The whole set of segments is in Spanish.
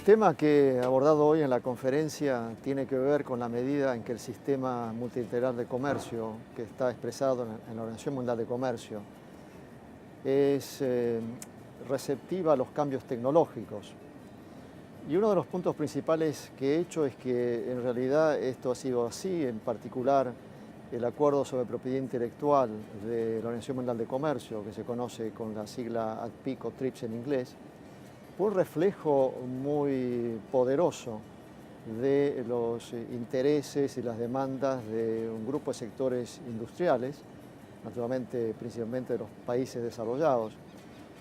El tema que he abordado hoy en la conferencia tiene que ver con la medida en que el sistema multilateral de comercio, que está expresado en la Organización Mundial de Comercio, es receptiva a los cambios tecnológicos. Y uno de los puntos principales que he hecho es que en realidad esto ha sido así, en particular el acuerdo sobre propiedad intelectual de la Organización Mundial de Comercio, que se conoce con la sigla ADPIC o TRIPS en inglés, fue un reflejo muy poderoso de los intereses y las demandas de un grupo de sectores industriales, naturalmente principalmente de los países desarrollados,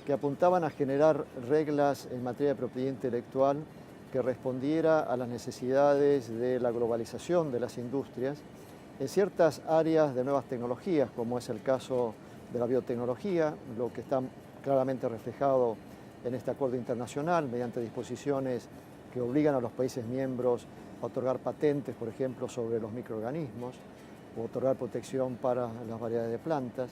que apuntaban a generar reglas en materia de propiedad intelectual que respondiera a las necesidades de la globalización de las industrias en ciertas áreas de nuevas tecnologías, como es el caso de la biotecnología, lo que está claramente reflejado en este acuerdo internacional mediante disposiciones que obligan a los países miembros a otorgar patentes, por ejemplo, sobre los microorganismos o otorgar protección para las variedades de plantas.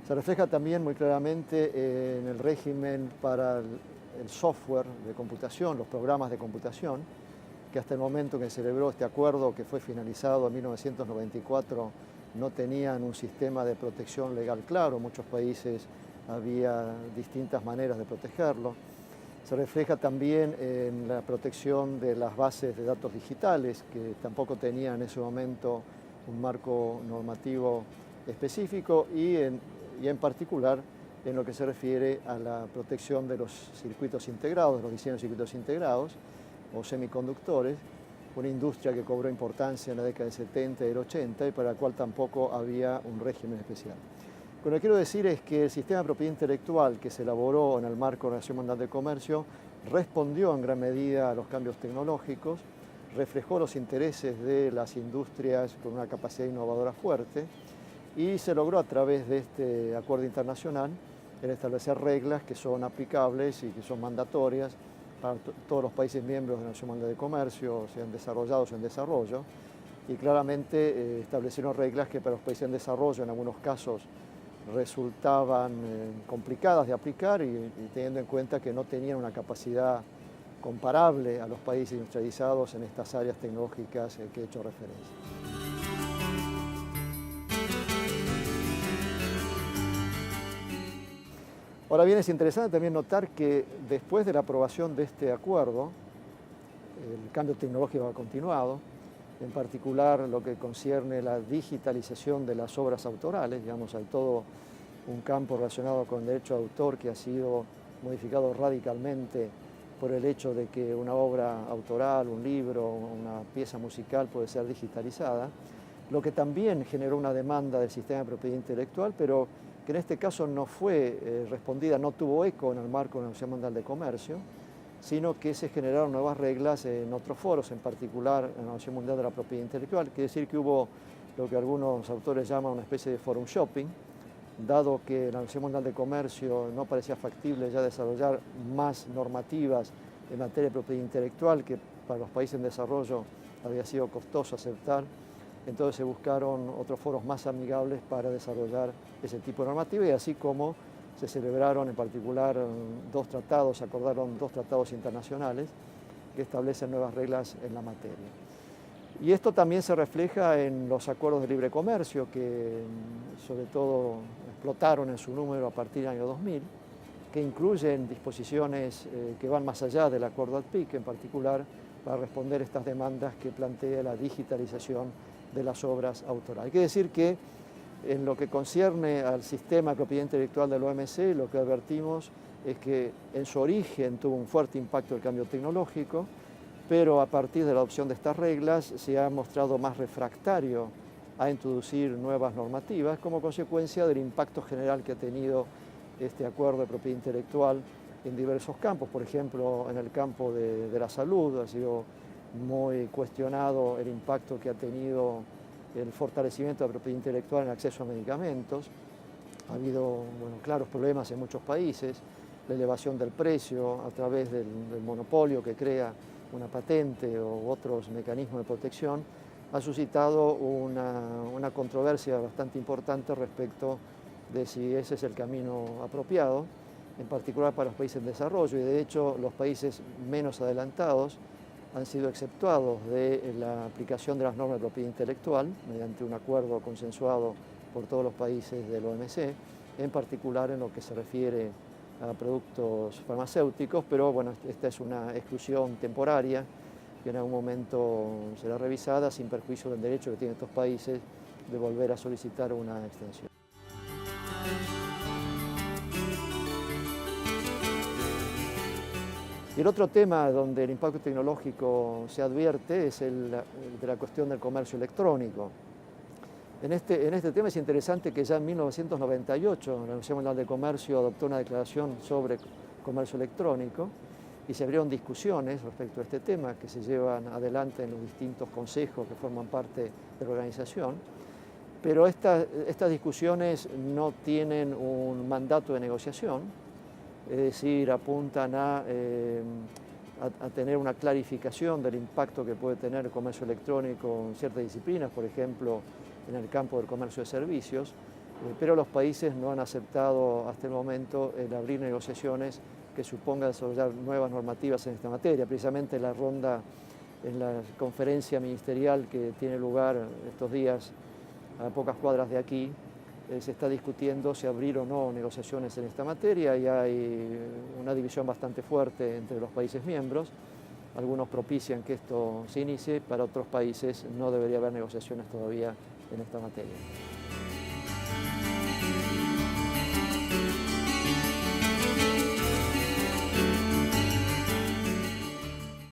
Se refleja también muy claramente en el régimen para el software de computación, los programas de computación, que hasta el momento en que se celebró este acuerdo, que fue finalizado en 1994, no tenían un sistema de protección legal claro. Muchos países había distintas maneras de protegerlo. Se refleja también en la protección de las bases de datos digitales, que tampoco tenían en ese momento un marco normativo específico, y en particular en lo que se refiere a la protección de los circuitos integrados, los diseños de circuitos integrados o semiconductores, una industria que cobró importancia en la década del 70 y del 80 y para la cual tampoco había un régimen especial. Lo que quiero decir es que el sistema de propiedad intelectual que se elaboró en el marco de la Organización Mundial de Comercio respondió en gran medida a los cambios tecnológicos, reflejó los intereses de las industrias con una capacidad innovadora fuerte y se logró a través de este acuerdo internacional el establecer reglas que son aplicables y que son mandatorias para todos los países miembros de la Organización Mundial de Comercio, sean desarrollados o en desarrollo, y claramente establecieron reglas que para los países en desarrollo en algunos casos resultaban complicadas de aplicar y teniendo en cuenta que no tenían una capacidad comparable a los países industrializados en estas áreas tecnológicas que he hecho referencia. Ahora bien, es interesante también notar que después de la aprobación de este acuerdo, el cambio tecnológico ha continuado, en particular lo que concierne la digitalización de las obras autorales. Digamos, hay todo un campo relacionado con el derecho de autor que ha sido modificado radicalmente por el hecho de que una obra autoral, un libro, una pieza musical puede ser digitalizada, lo que también generó una demanda del sistema de propiedad intelectual, pero que en este caso no fue respondida, no tuvo eco en el marco de la Organización Mundial de Comercio, sino que se generaron nuevas reglas en otros foros, en particular en la Organización Mundial de la Propiedad Intelectual. Quiere decir que hubo lo que algunos autores llaman una especie de forum shopping, dado que la Organización Mundial de Comercio no parecía factible ya desarrollar más normativas en materia de propiedad intelectual, que para los países en desarrollo había sido costoso aceptar. Entonces se buscaron otros foros más amigables para desarrollar ese tipo de normativa, y así como se celebraron en particular se acordaron dos tratados internacionales que establecen nuevas reglas en la materia. Y esto también se refleja en los acuerdos de libre comercio que sobre todo explotaron en su número a partir del año 2000, que incluyen disposiciones que van más allá del acuerdo ADPIC, en particular para responder a estas demandas que plantea la digitalización de las obras autorales. Hay que decir que en lo que concierne al sistema de propiedad intelectual del OMC, lo que advertimos es que en su origen tuvo un fuerte impacto el cambio tecnológico, pero a partir de la adopción de estas reglas se ha mostrado más refractario a introducir nuevas normativas como consecuencia del impacto general que ha tenido este acuerdo de propiedad intelectual en diversos campos. Por ejemplo, en el campo de la salud ha sido muy cuestionado el impacto que ha tenido el fortalecimiento de la propiedad intelectual en el acceso a medicamentos. Ha habido claros problemas en muchos países, la elevación del precio a través del monopolio que crea una patente u otros mecanismos de protección, ha suscitado una controversia bastante importante respecto de si ese es el camino apropiado. en particular para los países en desarrollo, y de hecho los países menos adelantados han sido exceptuados de la aplicación de las normas de propiedad intelectual mediante un acuerdo consensuado por todos los países del OMC, en particular en lo que se refiere a productos farmacéuticos, pero bueno, esta es una exclusión temporaria que en algún momento será revisada sin perjuicio del derecho que tienen estos países de volver a solicitar una extensión. Y el otro tema donde el impacto tecnológico se advierte es el de la cuestión del comercio electrónico. En este tema es interesante que ya en 1998 la Organización Mundial de Comercio adoptó una declaración sobre comercio electrónico y se abrieron discusiones respecto a este tema que se llevan adelante en los distintos consejos que forman parte de la organización. Pero estas discusiones no tienen un mandato de negociación, es decir, apuntan a tener una clarificación del impacto que puede tener el comercio electrónico en ciertas disciplinas, por ejemplo, en el campo del comercio de servicios, pero los países no han aceptado hasta el momento el abrir negociaciones que supongan desarrollar nuevas normativas en esta materia. Precisamente la ronda en la conferencia ministerial que tiene lugar estos días a pocas cuadras de aquí, se está discutiendo si abrir o no negociaciones en esta materia y hay una división bastante fuerte entre los países miembros. Algunos propician que esto se inicie, para otros países no debería haber negociaciones todavía en esta materia.